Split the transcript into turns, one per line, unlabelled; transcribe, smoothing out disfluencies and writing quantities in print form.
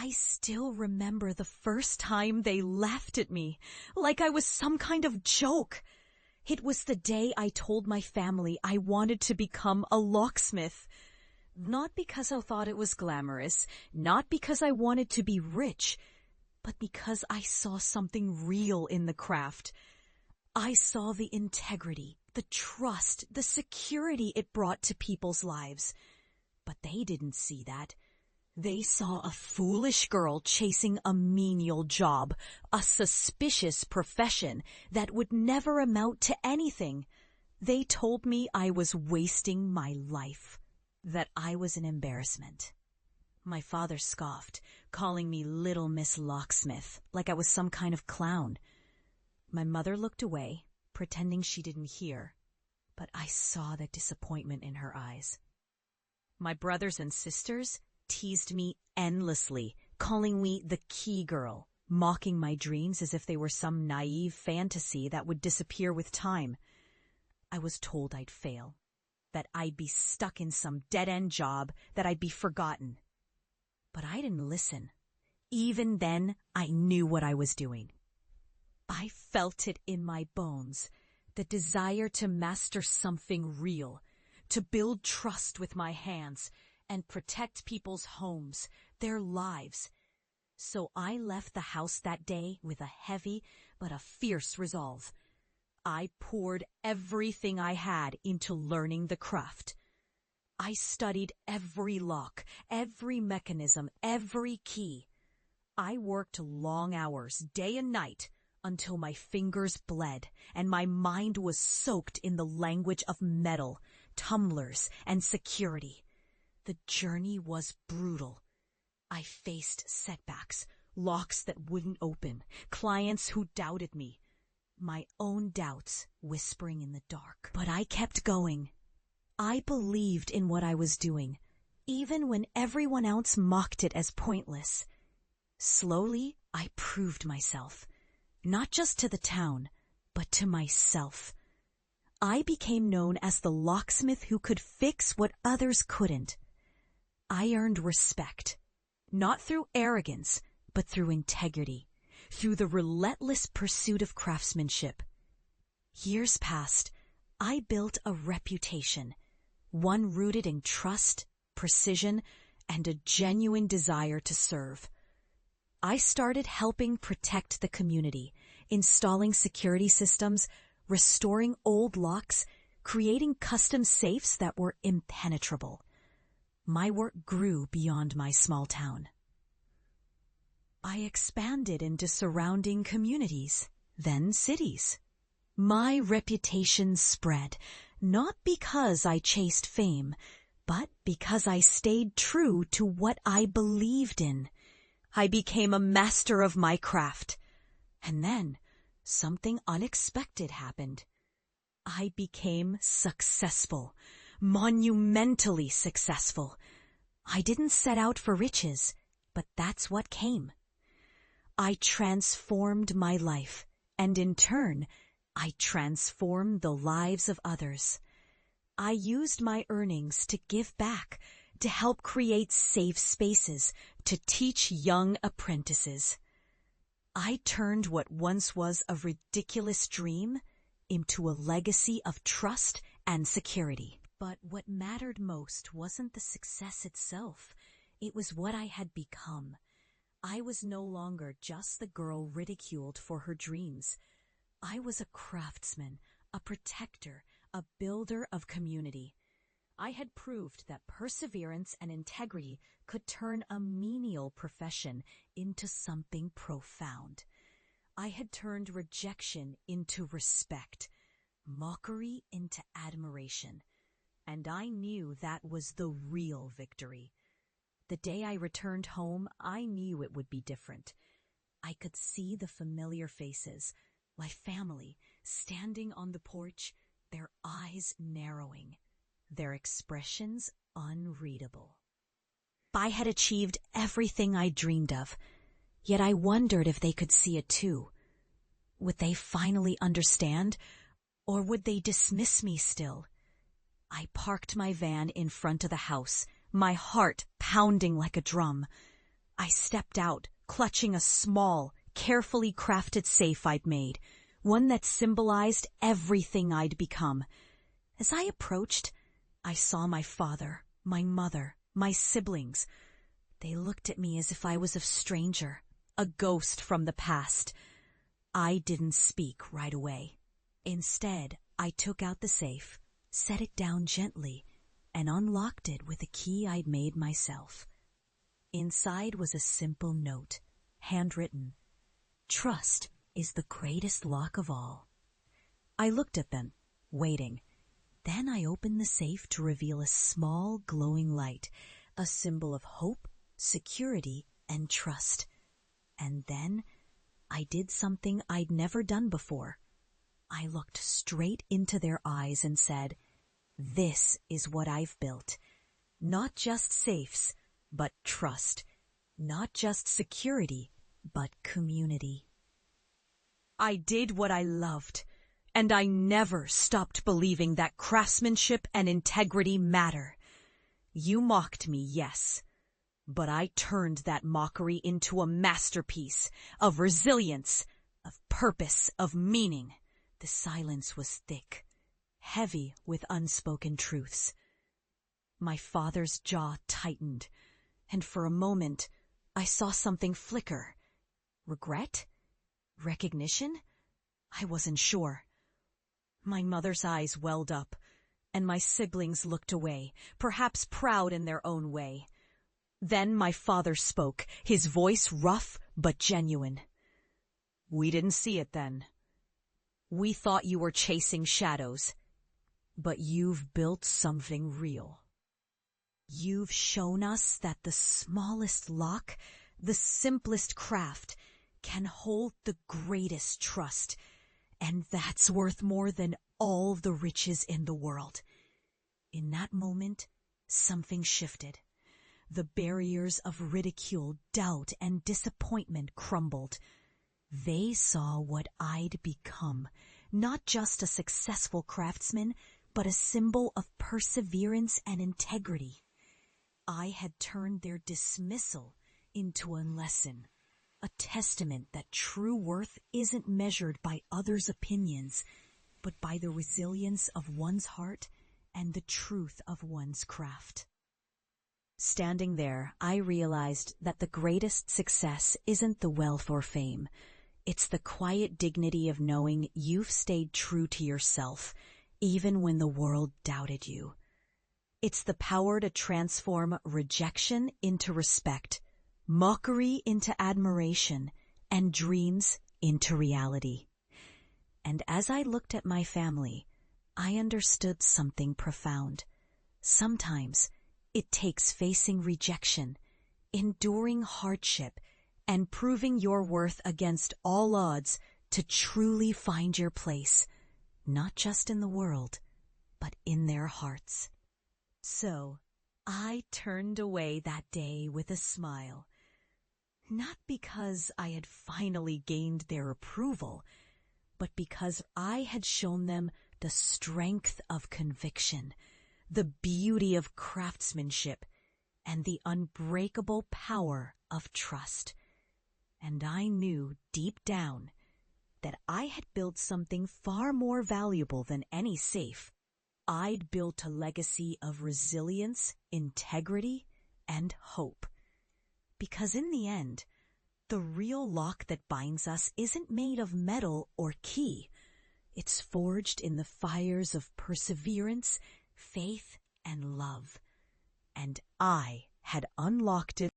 I still remember the first time they laughed at me, like I was some kind of joke. It was the day I told my family I wanted to become a locksmith. Not because I thought it was glamorous, not because I wanted to be rich, but because I saw something real in the craft. I saw the integrity, the trust, the security it brought to people's lives. But they didn't see that. They saw a foolish girl chasing a menial job, a suspicious profession that would never amount to anything. They told me I was wasting my life, that I was an embarrassment. My father scoffed, calling me little Miss Locksmith, like I was some kind of clown. My mother looked away, pretending she didn't hear, but I saw the disappointment in her eyes. My brothers and sisters teased me endlessly, calling me the key girl, mocking my dreams as if they were some naive fantasy that would disappear with time. I was told I'd fail, that I'd be stuck in some dead-end job, that I'd be forgotten. But I didn't listen. Even then, I knew what I was doing. I felt it in my bones, the desire to master something real, to build trust with my hands, and protect people's homes, their lives. So I left the house that day with a heavy but a fierce resolve. I poured everything I had into learning the craft. I studied every lock, every mechanism, every key. I worked long hours, day and night, until my fingers bled and my mind was soaked in the language of metal, tumblers, and security. The journey was brutal. I faced setbacks, locks that wouldn't open, clients who doubted me, my own doubts whispering in the dark. But I kept going. I believed in what I was doing, even when everyone else mocked it as pointless. Slowly, I proved myself, not just to the town, but to myself. I became known as the locksmith who could fix what others couldn't. I earned respect, not through arrogance, but through integrity, through the relentless pursuit of craftsmanship. Years passed, I built a reputation, one rooted in trust, precision, and a genuine desire to serve. I started helping protect the community, installing security systems, restoring old locks, creating custom safes that were impenetrable. My work grew beyond my small town. I expanded into surrounding communities, then cities. My reputation spread, not because I chased fame, but because I stayed true to what I believed in. I became a master of my craft. And then, something unexpected happened. I became successful, monumentally successful. I didn't set out for riches, but that's what came. I transformed my life, and in turn, I transformed the lives of others. I used my earnings to give back, to help create safe spaces, to teach young apprentices. I turned what once was a ridiculous dream into a legacy of trust and security. But what mattered most wasn't the success itself. It was what I had become. I was no longer just the girl ridiculed for her dreams. I was a craftsman, a protector, a builder of community. I had proved that perseverance and integrity could turn a menial profession into something profound. I had turned rejection into respect, mockery into admiration, and I knew that was the real victory. The day I returned home, I knew it would be different. I could see the familiar faces, my family, standing on the porch, their eyes narrowing, their expressions unreadable. I had achieved everything I dreamed of, yet I wondered if they could see it too. Would they finally understand, or would they dismiss me still? I parked my van in front of the house, my heart pounding like a drum. I stepped out, clutching a small, carefully crafted safe I'd made, one that symbolized everything I'd become. As I approached, I saw my father, my mother, my siblings. They looked at me as if I was a stranger, a ghost from the past. I didn't speak right away. Instead, I took out the safe, set it down gently, and unlocked it with a key I'd made myself. Inside was a simple note, handwritten. "Trust is the greatest lock of all." I looked at them, waiting. Then I opened the safe to reveal a small glowing light, a symbol of hope, security, and trust. And then I did something I'd never done before. I looked straight into their eyes and said, "This is what I've built. Not just safes, but trust. Not just security, but community." I did what I loved, and I never stopped believing that craftsmanship and integrity matter. You mocked me, yes, but I turned that mockery into a masterpiece of resilience, of purpose, of meaning. The silence was thick, heavy with unspoken truths. My father's jaw tightened, and for a moment I saw something flicker. Regret? Recognition? I wasn't sure. My mother's eyes welled up, and my siblings looked away, perhaps proud in their own way. Then my father spoke, his voice rough but genuine. "We didn't see it then. We thought you were chasing shadows, but you've built something real. You've shown us that the smallest lock, the simplest craft, can hold the greatest trust, and that's worth more than all the riches in the world." In that moment, something shifted. The barriers of ridicule, doubt, and disappointment crumbled. They saw what I'd become, not just a successful craftsman, but a symbol of perseverance and integrity. I had turned their dismissal into a lesson, a testament that true worth isn't measured by others' opinions, but by the resilience of one's heart and the truth of one's craft. Standing there, I realized that the greatest success isn't the wealth or fame. It's the quiet dignity of knowing you've stayed true to yourself, even when the world doubted you. It's the power to transform rejection into respect, mockery into admiration, and dreams into reality. And as I looked at my family, I understood something profound. Sometimes it takes facing rejection, enduring hardship, and proving your worth against all odds to truly find your place, not just in the world, but in their hearts. So, I turned away that day with a smile, not because I had finally gained their approval, but because I had shown them the strength of conviction, the beauty of craftsmanship, and the unbreakable power of trust. And I knew deep down that I had built something far more valuable than any safe. I'd built a legacy of resilience, integrity, and hope. Because in the end, the real lock that binds us isn't made of metal or key. It's forged in the fires of perseverance, faith, and love. And I had unlocked it